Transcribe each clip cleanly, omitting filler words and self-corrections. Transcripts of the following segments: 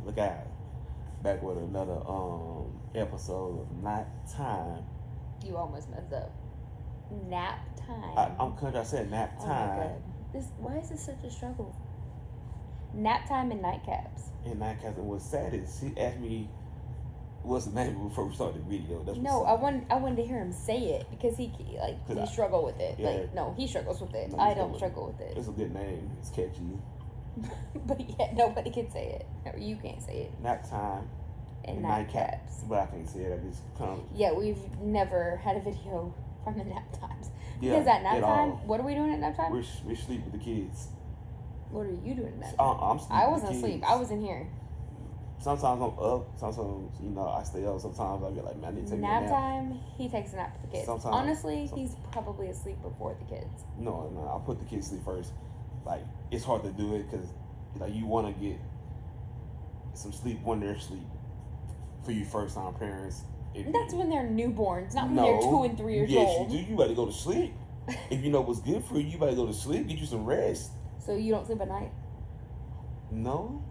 Look out. Back with another episode of Night Time. You almost messed up. Nap time. I'm country. I said nap Oh time. my god. Why is this such a struggle? Nap time and nightcaps. And nightcaps. And what's sad is she asked me what's the name before we started the video. That's No, I wanted to hear him say it because he struggled with it. Yeah. No, he struggles with it. No, I don't struggle with it. It's a good name. It's catchy. But yet nobody can say it. Or you can't say it. Nap time And nightcaps. But I can't say it. I just come. Yeah, we've never had a video from the nap times. Yeah, Because at nap at time, all. what are we doing at nap time? We sleep with the kids. What are you doing at nap time? I'm sleeping I with wasn't the asleep. kids. I was in here. Sometimes I'm up. Sometimes I stay up. Sometimes I get like, man, I need to take Nap a nap. time, he takes a nap with the kids. Sometimes- Honestly, he's probably asleep before the kids. No, I put the kids to sleep first. Like it's hard to do it because like you want to get some sleep when they're asleep. For you first time parents. That's when they're newborns, not when they're 2 and 3 years old. Yes, you do. You better go to sleep. If you know what's good for you, you better go to sleep. Get you some rest. So you don't sleep at night? No.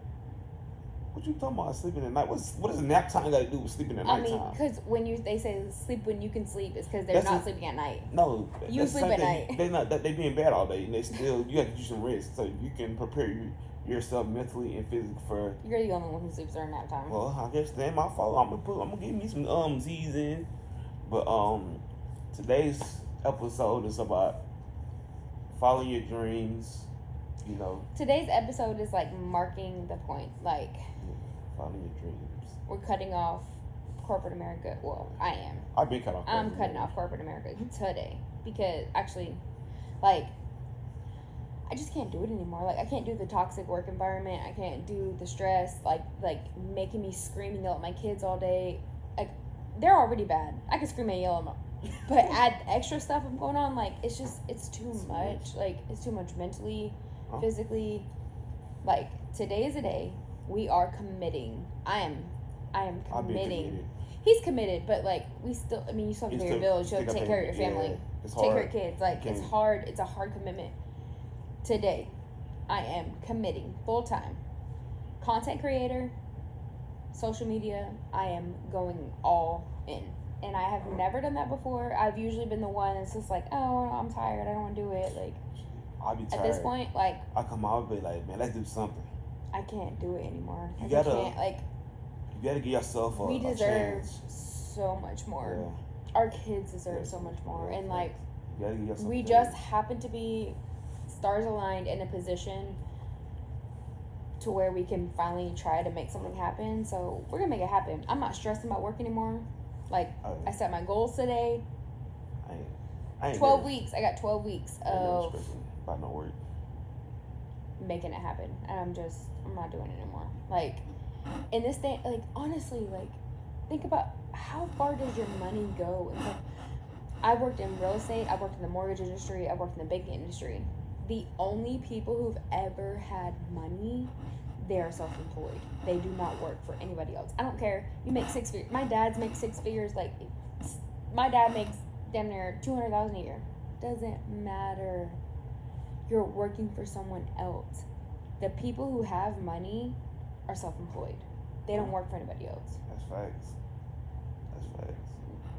What you talking about sleeping at night? What does nap time got to do with sleeping at night time? Because when they say sleep when you can sleep, it's because they're not sleeping at night. No, You that's the sleep same at thing. night. They be in bed all day, and they still you have to get you some rest so you can prepare yourself mentally and physically for. You're the only one who sleeps during nap time. Well, I guess that ain't my fault. I'm gonna give me some Z's in, but today's episode is about following your dreams. You know, Today's episode is like marking the point. Like following your dreams. we're cutting off corporate America. Well, I am. I've been cut off. I'm cutting off corporate America today because actually, like, I just can't do it anymore. Like, I can't do the toxic work environment. I can't do the stress, like making me scream and yell at my kids all day. Like, they're already bad. I can scream and yell at them, but add extra stuff going on. Like, it's too much. Like, it's too much mentally, physically. Like, today is a day. We are committing. I am committing. He's committed, but like we still. I mean, you still have to pay your bills. You have to take care of your family. It's take hard. care of kids. Like it's hard. It's a hard commitment. Today, I am committing full time. Content creator, social media. I am going all in, and I have never done that before. I've usually been the one that's just like, oh, I'm tired. I don't want to do it. Like I'll be tired. at this point, like I come out and be like, man, let's do something. I can't do it anymore. You gotta give yourself a we deserve chance. so much more. Yeah. Our kids deserve so much more, and like you gotta give yourself we just happen to be stars aligned in a position to where we can finally try to make something happen. So we're gonna make it happen. I'm not stressing about work anymore. Like I set my goals today. I ain't 12 weeks. I got 12 weeks of about no work. making it happen, and I'm not doing it anymore. Like in this day, like honestly, like think about how far does your money go? And like, I've worked in real estate, I've worked in the mortgage industry, I've worked in the banking industry. The only people who've ever had money, they are self-employed. They do not work for anybody else. I don't care. You make 6 figures. My dad's makes 6 figures. Like my dad makes damn near $200,000 a year. Doesn't matter. You're working for someone else. The people who have money are self-employed. They don't work for anybody else. That's facts.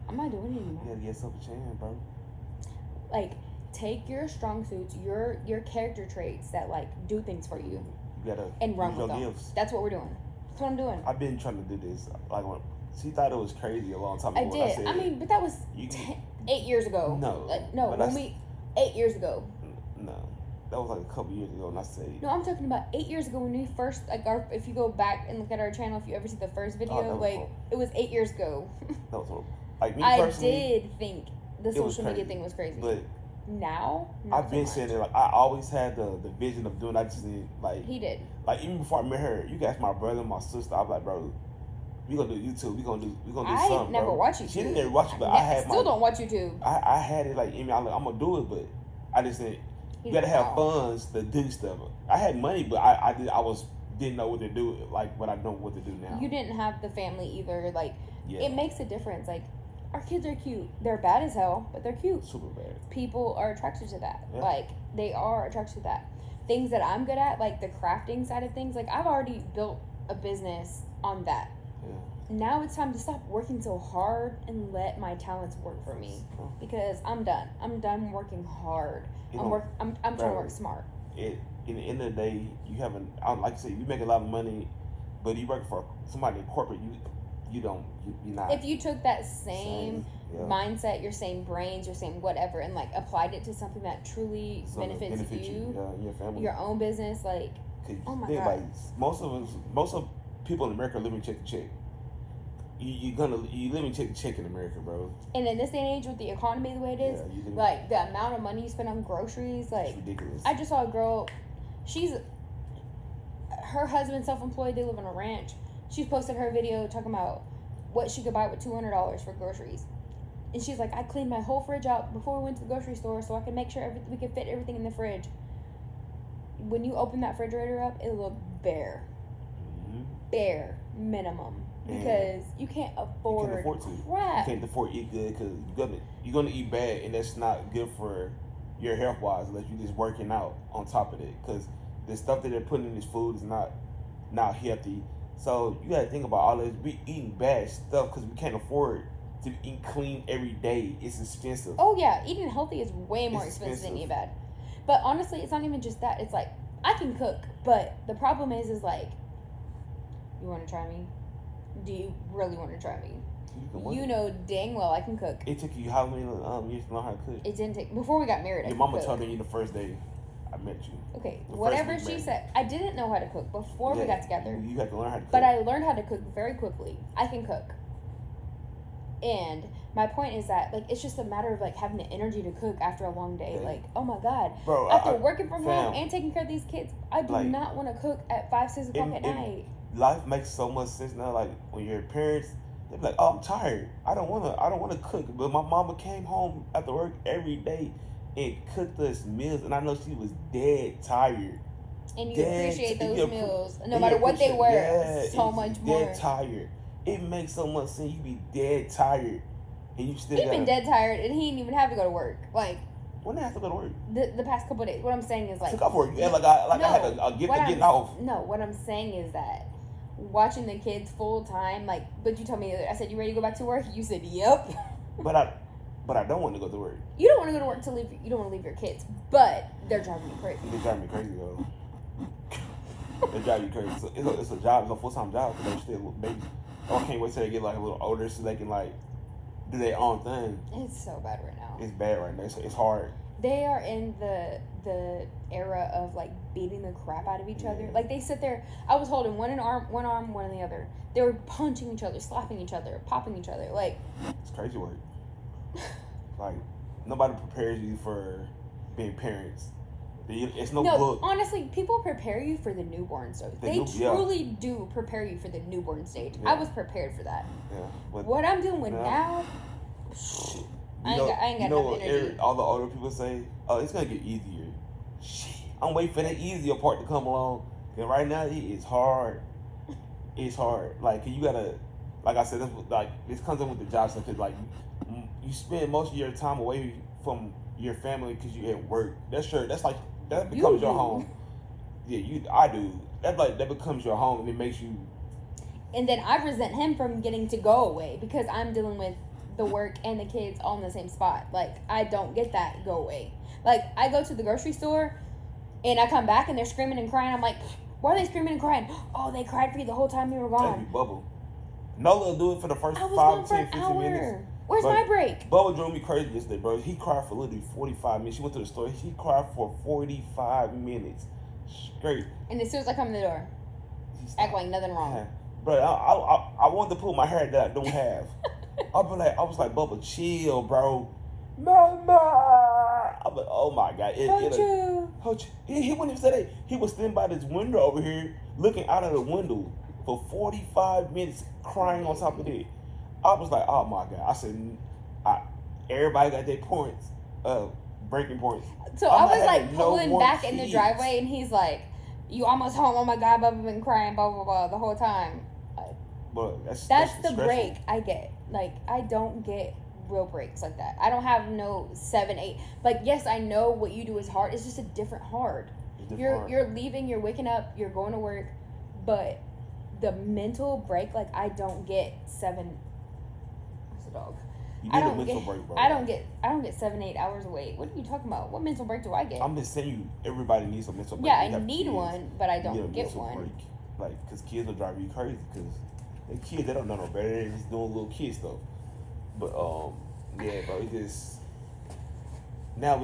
I'm not doing it anymore. You gotta get yourself a chance, bro. Like, take your strong suits, your character traits that like do things for you. You gotta and run with them. Gifts. That's what we're doing. That's what I'm doing. I've been trying to do this. Like, she thought it was crazy a long time ago. I did. I mean, but that was 8 years ago. No. Like, no, when we 8 years ago. No. That was like a couple years ago, and I said. No, I'm talking about 8 years ago when we first if you go back and look at our channel, if you ever see the first video, it was 8 years ago. That was horrible. Like me I personally, did think the social media thing was crazy. But now, I've been saying it. Like I always had the vision of doing. I just need like he did. Like even before I met her, you guys, my brother and my sister. I was like, bro, we gonna do YouTube. We gonna do something. I never watch YouTube. She didn't never watch it, but I still don't watch YouTube. I had it like in me. I'm gonna do it, but I just said you gotta have funds to do stuff. I had money, but I didn't know what to do. Like, but I know what to do now. You didn't have the family either. Like, yeah. It makes a difference. Like, our kids are cute. They're bad as hell, but they're cute. Super bad. People are attracted to that. Yeah. Like, they are attracted to that. Things that I'm good at, like the crafting side of things. Like, I've already built a business on that. Yeah. Now it's time to stop working so hard and let my talents work for me, because I'm done. I'm done working hard. I'm trying to work smart. In the end of the day, you haven't. Like I said, you make a lot of money, but you work for somebody in corporate. You're not. If you took that same mindset, your same brains, your same whatever, and like applied it to something that truly benefits you, your family, your own business, like, oh my god. Like, most of people in America are living check to check. You living check to check in America, bro. And in this day and age, with the economy the way it is, like the amount of money you spend on groceries, like, it's ridiculous. I just saw a girl. Her husband's self-employed. They live on a ranch. She posted her video talking about what she could buy with $200 for groceries, and she's like, I cleaned my whole fridge out before we went to the grocery store so I could make sure we could fit everything in the fridge. When you open that refrigerator up, it looked bare, bare minimum. Because you can't afford to. crap. You can't afford to eat good because you're gonna eat bad, and that's not good for your health wise unless you're just working out on top of it. Because the stuff that they're putting in this food is not healthy. So you gotta think about all this. We eating bad stuff because we can't afford to eat clean every day. It's expensive. Oh yeah, eating healthy is way more expensive than eating bad. But honestly, it's not even just that. It's like, I can cook, but the problem is like, you want to try me? Do you really want to try me? You know dang well I can cook. It took you how many years to learn how to cook? It didn't take. Before we got married, your mama told you the first day I met you. Okay, whatever she said. I didn't know how to cook before we got together. You had to learn how to cook. But I learned how to cook very quickly. I can cook. And my point is that, like, it's just a matter of, like, having the energy to cook after a long day. Like, oh my god. Bro, after working from home and taking care of these kids, I do not want to cook at 5, 6 o'clock at night. Life makes so much sense now. Like, when your parents, they're like, "Oh, I'm tired. I don't want to cook." But my mama came home after work every day and cooked us meals, and I know she was dead tired. And you appreciate those meals, no matter what they were, so much more. Dead tired. It makes so much sense. You be dead tired, and you still. He's been dead tired, and he didn't even have to go to work. Like, when did I have to go to work? The past couple of days. What I'm saying is, like, took off work. Yeah, I had a getting off. No, what I'm saying is that watching the kids full time, like, but you told me, I said, you ready to go back to work? You said, yep. But I don't want to go to work. You don't want to go to work you don't want to leave your kids, but they're driving you crazy. They drive me crazy though. They drive you crazy. So it's a job. It's a full-time job because they're still babies. I can't wait till they get like a little older so they can like do their own thing. It's so bad right now. It's bad right now. So it's hard. They are in the era of like beating the crap out of each other. Like, they sit there. I was holding one arm, one in the other. They were punching each other, slapping each other, popping each other. Like, it's crazy work. Like, nobody prepares you for being parents. It's no book. Honestly, people prepare you for the newborn stage. They truly do prepare you for the newborn stage. Yeah. I was prepared for that. Yeah. But what I'm doing now, I ain't got enough energy. All the older people say, "Oh, it's gonna get easier." Shit, I'm waiting for the easier part to come along. And right now, it is hard. It's hard. Like, you gotta, like I said, this comes in with the job stuff. Cause like, you spend most of your time away from your family because you at work. That becomes your home. Yeah, I do. That becomes your home, and it makes you. And then I resent him from getting to go away because I'm dealing with the work and the kids all in the same spot. Like, I don't get that go away. Like, I go to the grocery store, and I come back, and they're screaming and crying. I'm like, why are they screaming and crying? Oh, they cried for you the whole time you were gone. That'd be Bubba. Nola will do it for the first 5, 10, 15 minutes. Where's my break? Bubba drove me crazy yesterday, bro. He cried for literally 45 minutes. She went to the store. He cried for 45 minutes straight. And as soon as I come in the door, act like nothing wrong. Yeah. Bro, I wanted to pull my hair that I don't have. I was like, Bubba, chill, bro. Mama. I'm like, oh my God. He wouldn't even say that. He was standing by this window over here, looking out of the window for 45 minutes, crying on top of it. I was like, oh my God. I said, everybody got their points, breaking points. So I was like pulling back in the driveway, and he's like, you almost home. Oh my God, Bubba been crying, blah, blah, blah, the whole time. But that's the break I get. Like, I don't get real breaks like that. I don't have no 7, 8. Like, yes, I know what you do is hard. It's just a different hard. You're leaving, you're waking up, you're going to work, but the mental break, like I don't get 7. What's a dog? You I need a don't mental get. break, bro. I don't get 7-8 hours away. What are you talking about? What mental break do I get? I'm just saying you. Everybody needs a mental break. Yeah, You I have need kids. one, but I You need a don't get mental one. break. Like, cause kids will drive you crazy. Cause they kids, they don't know no better. They're just doing little kid stuff. But yeah, bro. It just now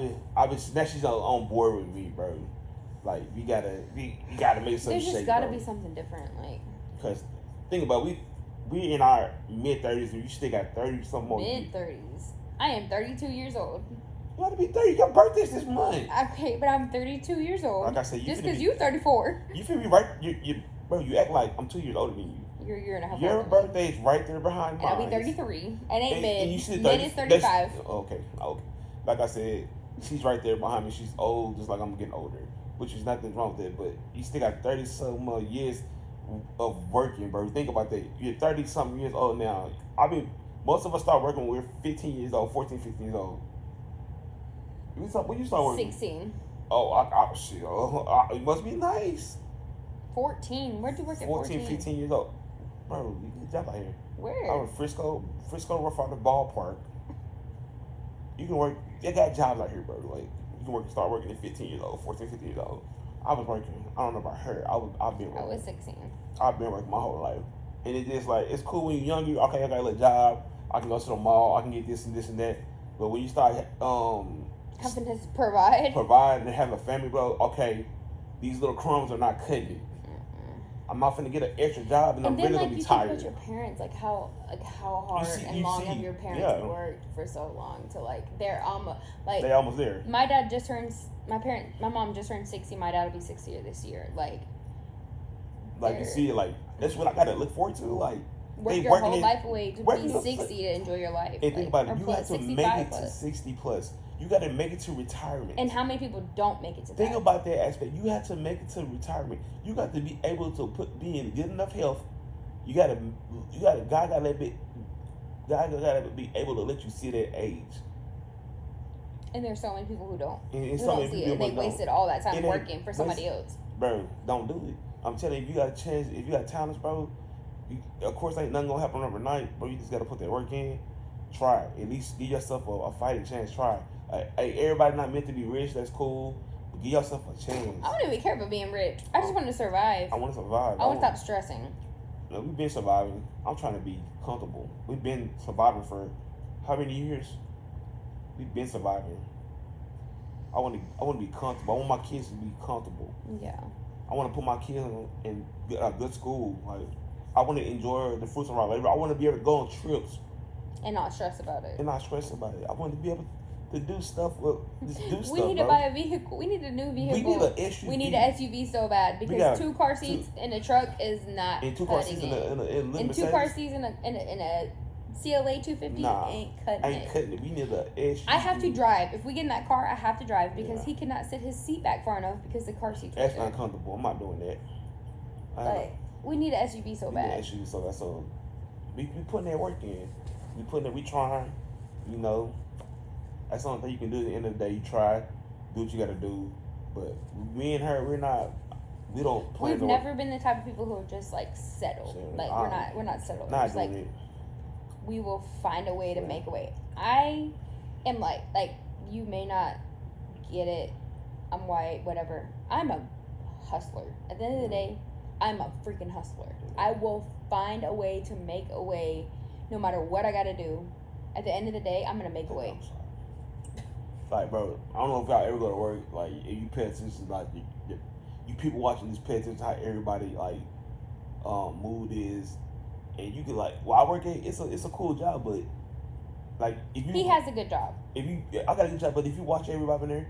she's on board with me, bro. Like we gotta make something. There's just shake, gotta bro. be something different, like. Cause think about it, we in our mid-30s and you still got 30 some more years. Mid-30s. I am 32 years old. You gotta be 30. Your birthday's this month. Okay, but I'm 32 years old. Like I said, just because you're 34. You feel me? Right? Bro. You act like I'm 2 years older than you. You're a year and a half Your older than me. birthday's right there behind mine. And I'll be 33. It ain't mid. And you should Mid is 35. Okay. Like I said, she's right there behind me. She's old, just like I'm getting older, which is nothing wrong with it. But you still got 30 some years of working, bro. Think about that. You're 30 something years old now. Most of us start working when we're 15 years old, 14, 15 years old. When you start working? 16. Oh, shit. It must be nice. 14. Where'd you work at 14? 15 years old. Bro, you can jump out here. Where? I was Frisco rough on the ballpark. You can work. They got jobs out here, bro. Like you can start working at 15 years old, 14, 15 years old. I was working. I don't know about her. I've been working. I was 16. I've been working my whole life, and it's just like it's cool when you're younger. Okay, I got a little job. I can go to the mall. I can get this and this and that. But when you start having to provide and have a family, bro. Okay, these little crumbs are not cutting it. I'm not finna get an extra job, and I'm then, really like, gonna be you tired. think about your parents, like how hard and long have your parents worked for so long to they're almost they almost there. My dad just turned my mom just turned 60. My dad will be 60 this year. Like you see, like that's what I gotta look forward to. Like work your whole life away to be 60 to enjoy your life. And think about it, you have to make it to plus. 60 plus. You got to make it to retirement. And how many people don't make it to that? Think about that aspect. You have to make it to retirement. You got to be able to be in good enough health. God gotta be able to let you see that age. And there's so many people who don't. And who don't see it. And they wasted all that time working for somebody else. Bro, don't do it. I'm telling you, if you got a chance, if you got talents, bro, of course ain't nothing gonna happen overnight, bro. You just gotta put that work in. Try it. At least give yourself a fighting chance. Try it. Hey, everybody not meant to be rich. That's cool. But give yourself a chance. I don't even care about being rich. I just want to survive. I want to survive. I want to stop stressing. We've been surviving. I'm trying to be comfortable. We've been surviving for how many years? We've been surviving. I want to be comfortable. I want my kids to be comfortable. Yeah. I want to put my kids in a good school. Like I want to enjoy the fruits of our labor. I want to be able to go on trips and not stress about it. I want to be able to do stuff. We need to buy a vehicle. We need a new vehicle. We need an SUV. We need an SUV so bad because 2 car seats in a truck is not. And 2 car seats in 2 car seats in a CLA 250 ain't cutting it. We need an SUV. I have to drive. If we get in that car, I have to drive because he cannot sit his seat back far enough because the car seat's That's uncomfortable. I'm not doing that. We need an SUV so bad. We need an SUV so bad. So we putting that work in. We trying. You know, that's the only thing you can do at the end of the day. You try, do what you got to do. But me and her, we don't plan. We've never been the type of people who are just settled. We're not settled. Not doing it. We will find a way to make a way. I am like you may not get it. I'm white, whatever. I'm a hustler. At the end of the day, I'm a freaking hustler. I will find a way to make a way, no matter what I gotta do. At the end of the day, I'm gonna make a way. Like, bro, I don't know if y'all ever go to work. Like, if you pay attention, like you people watching this, pay attention to how everybody mood is. And you can I work at it's a cool job, but if you he has a good job. I got a good job, but if you watch everybody in there,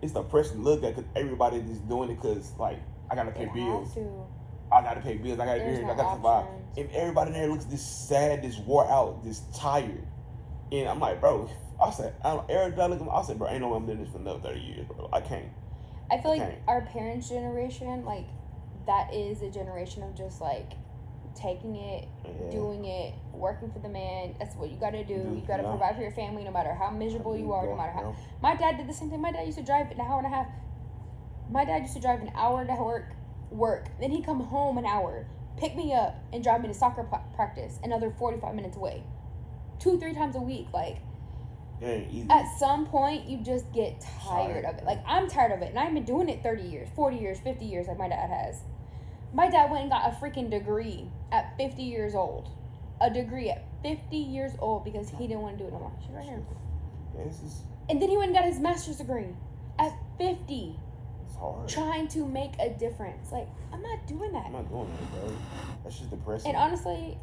it's the person look at because everybody is doing it because I gotta pay bills. I gotta pay bills. I gotta survive. And everybody in there looks this sad, this wore out, this tired. And I'm like, bro, I said, everybody look at me. I said, bro, ain't no way I'm doing this for another 30 years, bro. I can't. I feel our parents' generation, that is a generation of just taking it, doing it, working for the man. That's what you got to do. You got to provide for your family no matter how miserable you are, no matter how. My dad did the same thing. My dad used to drive an hour and a half. My dad used to drive an hour to work work. Then he'd come home an hour, pick me up, and drive me to soccer practice another 45 minutes away. 2-3 times a week. Like, it ain't easy. at some point, you just get tired of it. Like, I'm tired of it. And I've been doing it 30 years, 40 years, 50 years like my dad has. My dad went and got a freaking degree at 50 years old. A degree at 50 years old because he didn't want to do it no more. She's right here. And then he went and got his master's degree at 50. It's hard. Trying to make a difference. Like, I'm not doing that. I'm not doing that, bro. That's just depressing. And honestly,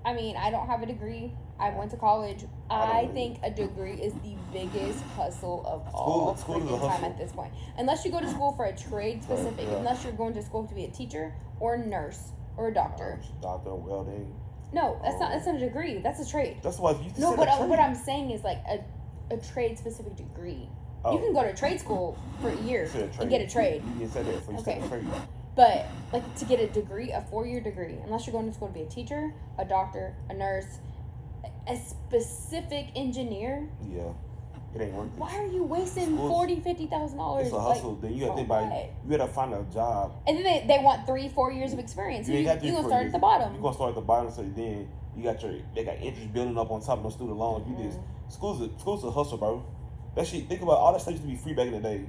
I mean, I don't have a degree. I went to college. I think a degree is the biggest hustle of all freaking time at this point. Unless you go to school for a trade specific, unless you're going to school to be a teacher or a nurse or a doctor. Doctor, welding. No, that's not a degree. That's a trade. That's why you No, but what I'm saying is like a trade specific degree. You can go to trade school for a year and get a trade. You said that for a trade. But like to get a degree, a 4-year degree, unless you're going to school to be a teacher, a doctor, a nurse, a specific engineer. Yeah, it ain't worth it. Why are you wasting $40,000-$50,000? It's a hustle. Like, then you got to think about it. You got to find a job. And then they want 3-4 years of experience. So you're gonna start at the bottom. You're gonna start at the bottom, so then you got they got interest building up on top of those student loans. You just schools a hustle, bro. That shit. Think about all that stuff used to be free back in the day.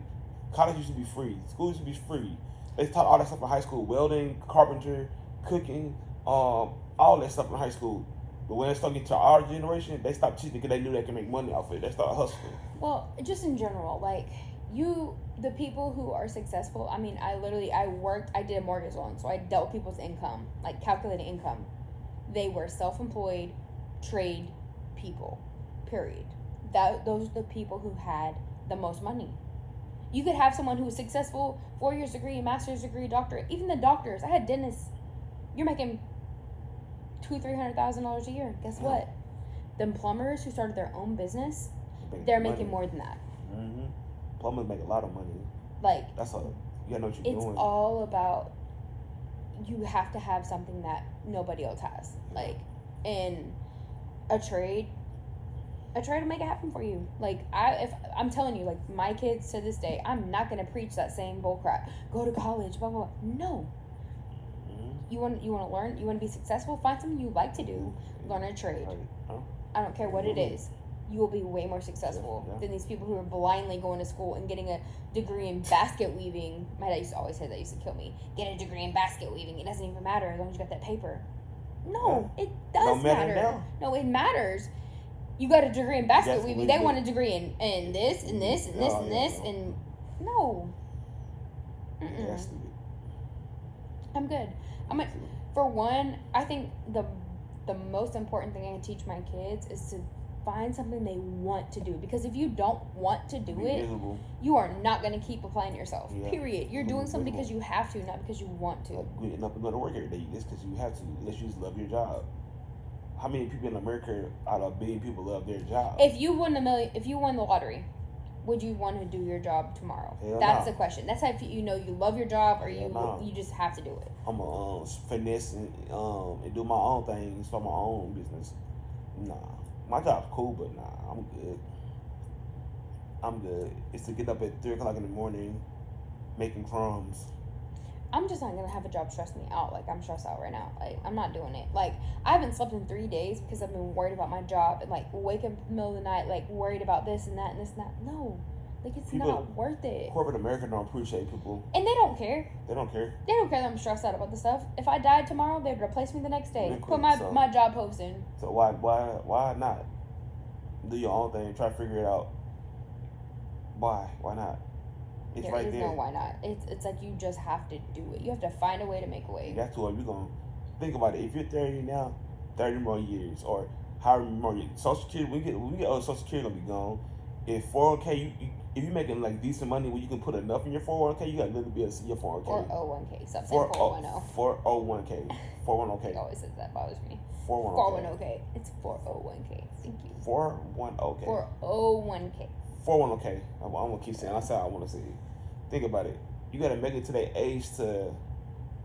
College used to be free. School used to be free. They taught all that stuff in high school: welding, carpenter, cooking, all that stuff in high school. But when they start getting to our generation, they stopped teaching because they knew they could make money off it. They started hustling. Well, just in general, like the people who are successful. I mean, I did a mortgage loan, so I dealt with people's income, like calculated income. They were self-employed, trade people. Period. Those are the people who had the most money. You could have someone who was successful, 4 years degree, master's degree, doctorate. Even the doctors. I had dentists. You're making $200,000-$300,000 a year. Guess what? Them plumbers who started their own business, they're making more than that. Mm-hmm. Plumbers make a lot of money. Like, that's all. You gotta know what you're doing. It's all about. You have to have something that nobody else has. Like, in a trade will make it happen for you. Like, if I'm telling you, like, my kids to this day, I'm not gonna preach that same bull crap. Go to college, blah blah blah. No. You want to learn. You want to be successful. Find something you like to do. Learn a trade. I don't care what it is. You will be way more successful than these people who are blindly going to school and getting a degree in basket weaving. My dad used to always say that used to kill me. Get a degree in basket weaving. It doesn't even matter as long as you got that paper. No, it does matter. No, it matters. You got a degree in basket weaving. They want a degree in this and this and this and this and no. I'm good. For one, I think the most important thing I can teach my kids is to find something they want to do. Because if you don't want to do it, you are not going to keep applying yourself. Yeah. Period. You're doing something because you have to, not because you want to. Like getting up and going to work every day just because you have to, unless you just love your job. How many people in America out of a billion people love their job? If you won the lottery, would you want to do your job tomorrow? That's the question. That's how you know you love your job or you just have to do it. I'm a finesse and do my own thing, start my own business. Nah, my job's cool, but nah, I'm good. I'm good. It's to get up at 3 o'clock in the morning, making crumbs. I'm just not gonna have a job stress me out. Like, I'm stressed out right now. Like, I'm not doing it. Like, I haven't slept in 3 days because I've been worried about my job and like wake up in the middle of the night like worried about this and that and this and that. No, like it's not worth it. Corporate America don't appreciate people, and they don't care. They don't care. They don't care that I'm stressed out about this stuff. If I died tomorrow, they'd replace me the next day. Put my job posting. So why not do your own thing? Try to figure it out. Why not? It's right there. There is no why not. It's like you just have to do it. You have to find a way to make a way. That's what we're going to think about it. If you're 30 now, 30 more years or however more years. Social Security, when we get old, Social Security going to be gone. If 401k, if you're making like decent money where you can put enough in your 401k, you got a little bit of your 401k. 401k. Stop saying 410. 401k. 401k. He always says that. Bothers me. 401k. It's 401k. Thank you. 410k. 401k. 401k. I'm going to keep saying. That's how I want to say it. Think about it. You got to make it to that age to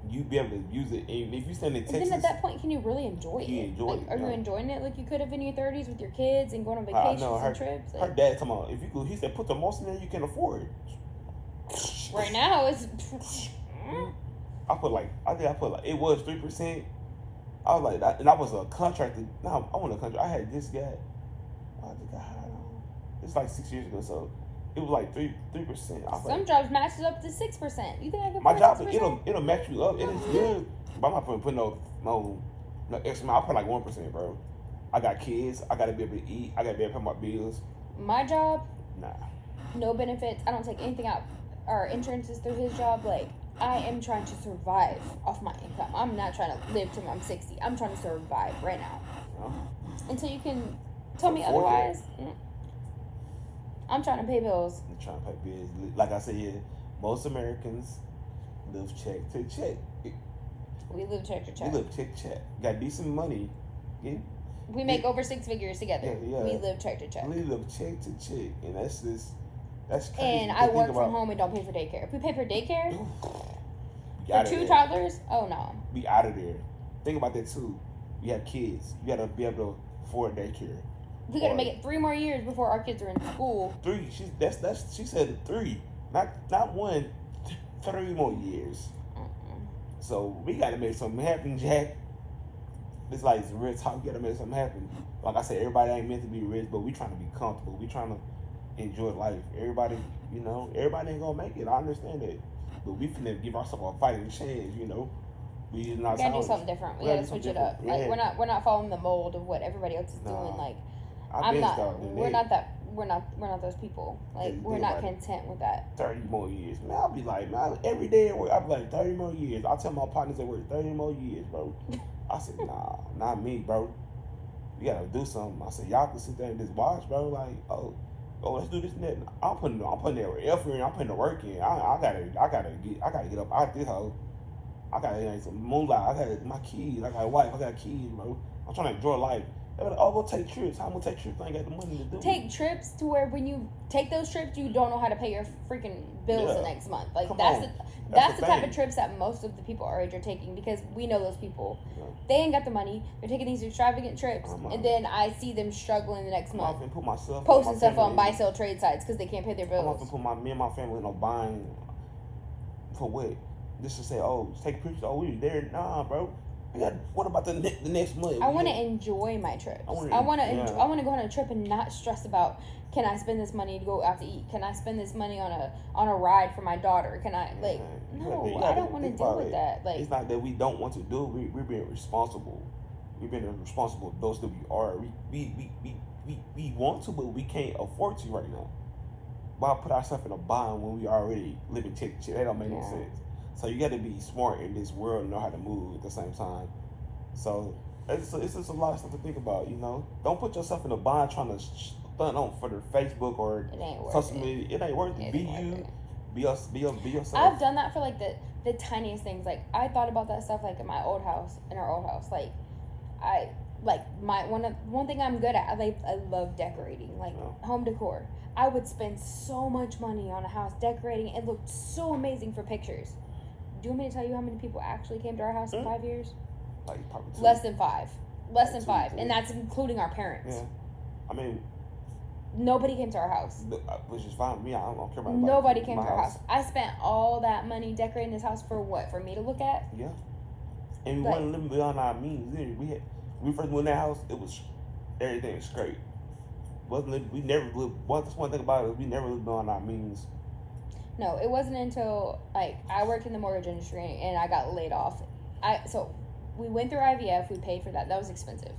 you be able to use it. And if you stand in Texas, then at that point, can you really enjoy it? Are you enjoying it like you could have in your 30s with your kids and going on vacations and trips? Her dad talking about, if you could, he said, put the most in there you can afford. Right now, it's... I think I put like, it was 3%. I was like, and I was a contractor. No, I wasn't a contractor. I had this guy. I think I had it's like 6 years ago, so it was like 3%. Some jobs matches up to 6%. You think I could? My job, 6%? it'll match you up. It is good, but I'm not putting no extra. I put like 1%, bro. I got kids. I gotta be able to eat. I gotta be able to pay my bills. My job, nah, no benefits. I don't take anything out. Our insurance is through his job. Like, I am trying to survive off my income. I'm not trying to live till I'm 60. I'm trying to survive right now. Until you can tell me otherwise. I'm trying to pay bills. I'm trying to pay bills. Like I said, most Americans live check to check. We live check to check. We live check to check. Got decent money. Yeah. We make over 6 figures together. Yeah. We live check to check. We live check to check, and that's crazy. And I work from home and don't pay for daycare. If we pay for daycare for 2 toddlers, oh no. Be out of there. Think about that too. You have kids. You gotta be able to afford daycare. We gotta make it 3 more years before our kids are in school. 3. She said 3, not 1. 3 more years. So we gotta make something happen, Jack. It's like it's real talk. You gotta make something happen. Like I said, everybody ain't meant to be rich, but we trying to be comfortable. We trying to enjoy life. Everybody ain't gonna make it. I understand that, but we finna give ourselves a fighting chance. We not. We gotta do something different. We gotta switch it up. Yeah. Like we're not following the mold of what everybody else is doing. Like I'm not. We're not those people. Like we're not content with that. 30 more years, man. I'll be like, man, every day at work, I'll be like 30 more years. I tell my partners at work, 30 more years, bro. I said, nah, not me, bro. We gotta do something. I said, y'all can sit there and just watch, bro. Like, oh, let's do this and that. I'm putting that effort in. I'm putting the work in. I gotta get up out this hoe. I gotta get some moonlight. I got my kids. I got a wife. I got kids, bro. I'm trying to enjoy life. They're like, oh, go take trips. How I'm gonna take trips? I ain't got the money to do. Take trips to where when you take those trips, you don't know how to pay your freaking bills the next month. Like that's the type of trips that most of the people our age are taking, because we know those people. Yeah. They ain't got the money. They're taking these extravagant trips, and then I see them struggling the next month. Put myself posting stuff on buy sell trade sites because they can't pay their bills. I'm not gonna put me and my family in buying for what? Just to say, oh, take pictures. Oh, we there? Nah, bro. What about the next month? I want to enjoy my trips. I want to go on a trip and not stress about, can I spend this money to go out to eat? Can I spend this money on a ride for my daughter? Can I no? I don't want to deal with that. Like, it's not that we don't want to do. We're being responsible. We've been responsible those that we are. We want to, but we can't afford to right now. Why put ourselves in a bind when we already living check to check? That don't make no sense. So you got to be smart in this world and know how to move at the same time. So it's just a lot of stuff to think about, Don't put yourself in a bind trying to stunt on for the Facebook or social media. It ain't worth it. Be you. Be yourself. I've done that for like the tiniest things. Like I thought about that stuff like in our old house. Like one thing I'm good at. I love decorating, home decor. I would spend so much money on a house decorating. It looked so amazing for pictures. Do you want me to tell you how many people actually came to our house in 5 years? Like probably 2. Less than 5. Less than 5. And that's including our parents. Yeah. I mean, nobody came to our house. Which is fine with me. I don't care about nobody came to our house. I spent all that money decorating this house for what? For me to look at? Yeah. And we weren't living beyond our means. When we first went in that house, it was everything was great. We never lived. That's one thing about it. We never lived beyond our means. No, it wasn't until I worked in the mortgage industry and I got laid off. So we went through IVF. We paid for that. That was expensive.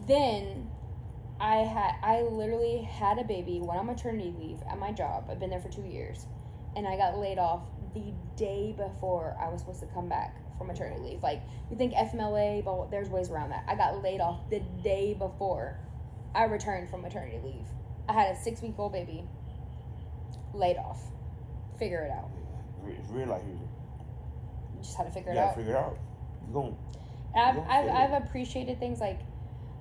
Then I literally had a baby, went on maternity leave at my job. I've been there for 2 years, and I got laid off the day before I was supposed to come back from maternity leave. Like, you think FMLA, but there's ways around that. I got laid off the day before I returned from maternity leave. I had a 6-week-old baby. Laid off. Figure it out. It's real out here. You just had to figure it out. You gotta figure it out. You're going. I've appreciated things like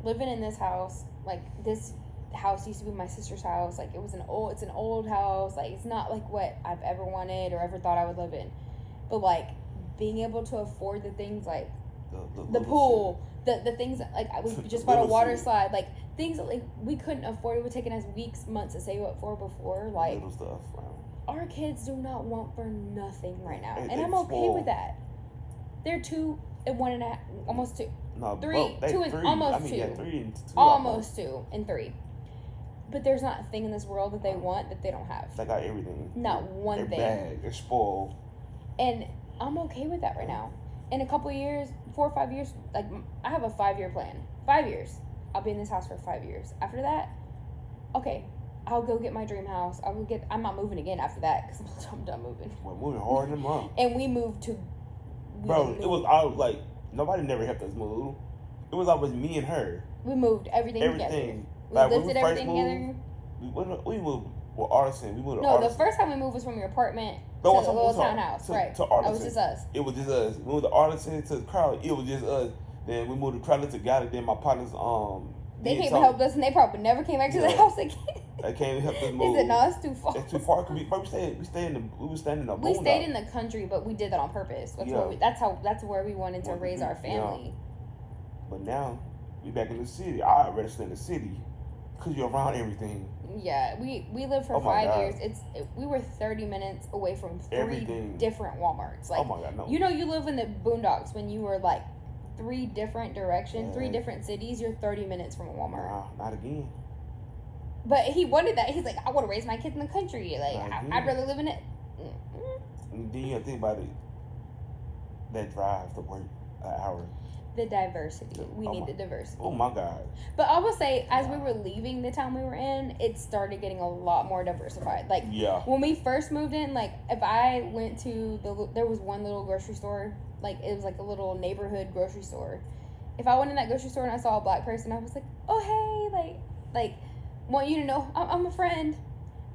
living in this house. Like, this house used to be my sister's house. Like, it's an old house. Like, it's not like what I've ever wanted or ever thought I would live in. But like, being able to afford the things like the pool, the things that, like, we just bought a water slide, like things that like we couldn't afford. It would take us weeks, months to save up for before. Like, little stuff. Wow. our kids do not want for nothing right now, and They I'm okay spoiled. with that. They're 2 and 1.5, almost 2. No, 3, bro, they 2 and three. almost I mean, 2. yeah, 3 and 2. Almost 2 and 3. But there's not a thing in this world that they want that they don't have. They got everything. Not one they're thing. Bad. They're spoiled. And I'm okay with that right now. In a couple of years, 4 or 5 years, like, I have a 5-year plan. 5 years. I'll be in this house for 5 years. After that, okay, I'll go get my dream house. I'm not moving again after that because I'm done moving. We're moving hard in the month. And we moved to. Bro, it was all like, nobody never helped us move. It was always me and her. We moved everything together. We Like, lifted when we everything first together. we moved with Artisan. We moved to No, Artisan. the first time we moved was from your apartment No, to I'm the talking little about townhouse, right? to That Artisan. was just us. It was just us. We moved to Artisan to Crowley. It was just us. Then we moved to Crowley together. Then my partners They did came and something. helped us, and they probably never came back to the house again. They came and helped us He move. said, "No, it's too far." It's too far. We stayed in the We stayed in the country, but we did that on purpose. That's where we wanted to raise our family. But now we back in the city. I'd rather stay in the city because you're around everything. Yeah, we lived for 5 years. We were 30 minutes away from 3 Everything. different Walmarts. Like, oh my God, no. you know, you live in the boondocks when you were like 3 different directions, 3 Yeah. different cities. You're 30 minutes from a Walmart. Nah, not again. But he wanted that. He's like, I want to raise my kids in the country. Like, I'd rather live in it. And then you gotta think about it. That drive to work an hour. The diversity. We need the diversity. Oh my God. But I will say, as we were leaving the town we were in, it started getting a lot more diversified. Like, Yeah. when we first moved in, like, if I went to there was one little grocery store, like, it was like a little neighborhood grocery store. If I went in that grocery store and I saw a black person, I was like, oh, hey, like, want you to know I'm a friend.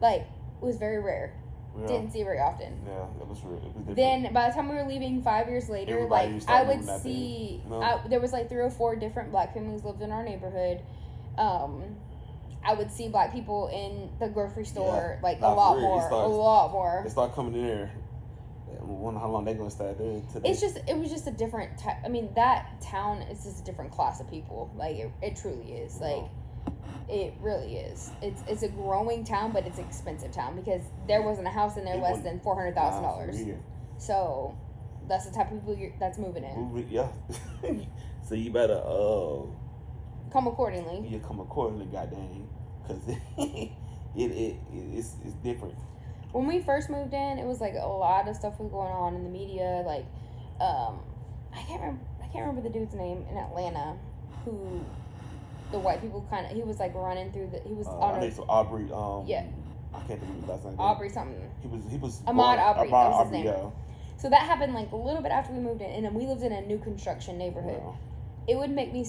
Like, it was very rare. Yeah. Didn't see it very often. Yeah, it was real. It was different. Then by the time we were leaving 5 years later, Everybody like, I started would moving out see there. No. there was like 3 or 4 different black families lived in our neighborhood. I would see black people in the grocery store, like, a lot more. They start coming in there. I wonder how long they're gonna stay there today. It was just a different type. I mean, that town is just a different class of people. Like, it truly is. Like, it really is. It's a growing town, but it's an expensive town because there wasn't a house in there less than $400,000. So that's the type of people that's moving in. Yeah. So you better come accordingly. You come accordingly, goddamn, because it's different. When we first moved in, it was like a lot of stuff was going on in the media. Like, I can't remember the dude's name in Atlanta who the white people he was like running through he was on I think so Aubrey. Yeah. I can't think of his last name. Aubrey something. He was Ahmaud Aubrey. That was his name. Yeah. So that happened like a little bit after we moved in, and then we lived in a new construction neighborhood. Yeah. It would make me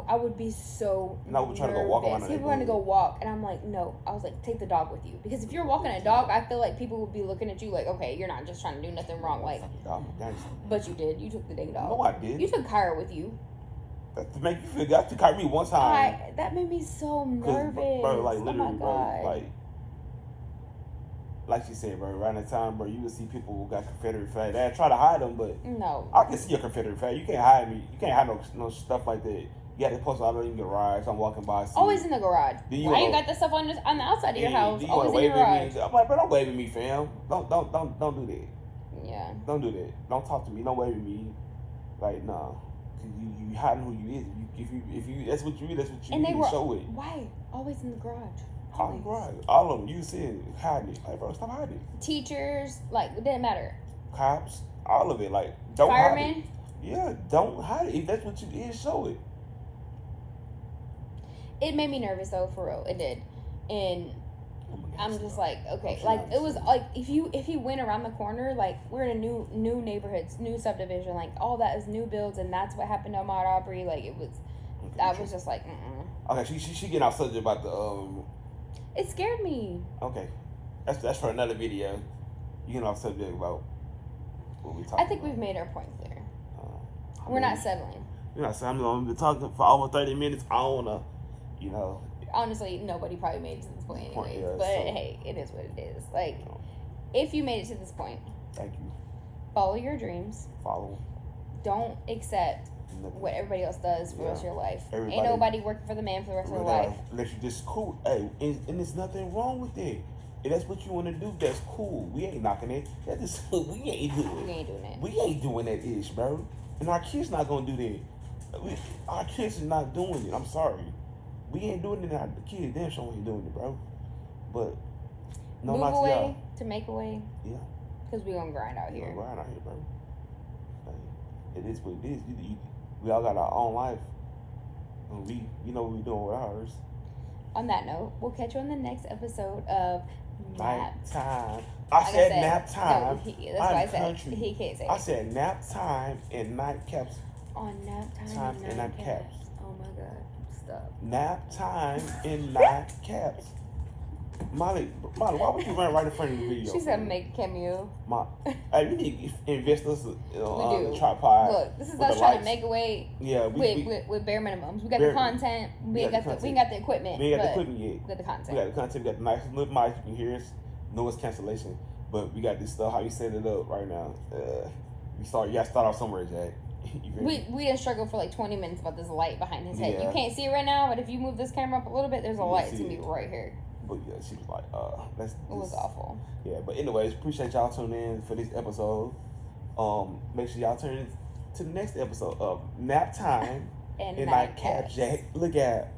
I would be so And I would try to go walk around the He wanted to go walk, and I'm like, no. I was like, take the dog with you. Because if you're walking a dog, I feel like people would be looking at you like, okay, you're not just trying to do nothing wrong. Like, but you did. You took the dang dog. No, I did. You took Kyra with you. That to make you feel good. You carried me one time. That made me so nervous. Bro, like, literally, oh my God. bro, like she said, bro, around that time, bro, you would see people who got Confederate flag. They try to hide them, but no. I can see your Confederate flag. You can't hide me. You can't hide no stuff like that. You got to post out in your garage. I'm walking by. Always in the garage. Why you got the stuff on the outside of your house? Always in your garage. I'm like, bro, don't wave at me, fam. Don't do that. Yeah. Don't do that. Don't talk to me. Don't wave at me. Like, nah. Cause you hiding who you is. If you that's what you is. That's what you. And they were show it. Why? Always in the garage. All of them. You see it, hiding it. Like, bro, stop hiding it. Teachers, like, it didn't matter. Cops, all of it. Like, don't Firemen. hide it. Yeah, don't hide it. If that's what you is, show it. It made me nervous though, for real. It did. And I'm just like, okay, like, it was like if you went around the corner, like, we're in a new neighborhoods, new subdivision, like, all that is new builds, and that's what happened to Ahmaud Aubrey. Like, it was, I was just like, Okay, she getting off subject about the It scared me. Okay, that's for another video. You getting off subject about what we talking. I think we've made our point clear. We're not settling. You're not settling. We've been talking for almost 30 minutes. I don't wanna, Honestly, nobody probably made it to this point anyways. Yeah, but hey, it is what it is. Like, if you made it to this point, thank you. Follow your dreams. Follow. Don't accept what everybody else does for the rest of your life. Ain't nobody working for the man for the rest of their life. Unless you just cool. Hey, and there's nothing wrong with it. If that's what you want to do, that's cool. We ain't knocking it. That is we ain't doing We it. ain't doing it. We ain't doing that ish, bro. And our kids not gonna do that. Our kids is not doing it. I'm sorry. We ain't doing it. Our kids damn sure ain't doing it, bro. But no, move not away y'all. to make away. Yeah. Because we gonna grind out here. We grind out here, bro. Like, it is what it is. We all got our own life. And we know what we doing with ours. On that note, we'll catch you on the next episode of Night Nap time. Like I said nap time. No, that's why I said country. he can't say I it. said nap time and nightcaps. On nap Time time and and nightcaps. caps. Oh my god, stop. Nap time and nightcaps. Molly, why would you run right in front of the video? She said make a cameo. Hey, we need to invest us We on do. the tripod. Look, this is with us the trying lights. to make a way Yeah, with bare minimums. We got Bare- the content. We ain't got got the we ain't got the equipment. we ain't got the but equipment yet. We got the We content. got the content. We got the nice little mics. You can hear us. Noise cancellation. But we got this stuff. How you set it up right now? You gotta start off somewhere, Jack. We done struggled for like 20 minutes about this light behind his head. Yeah. You can't see it right now, but if you move this camera up a little bit, there's a You can light. It's see gonna be it. right here. But yeah, she was like, let's. It was awful. Yeah, but anyways, appreciate y'all tuning in for this episode. Make sure y'all tune in to the next episode of Nap Time And Nightcap, Jack. Look at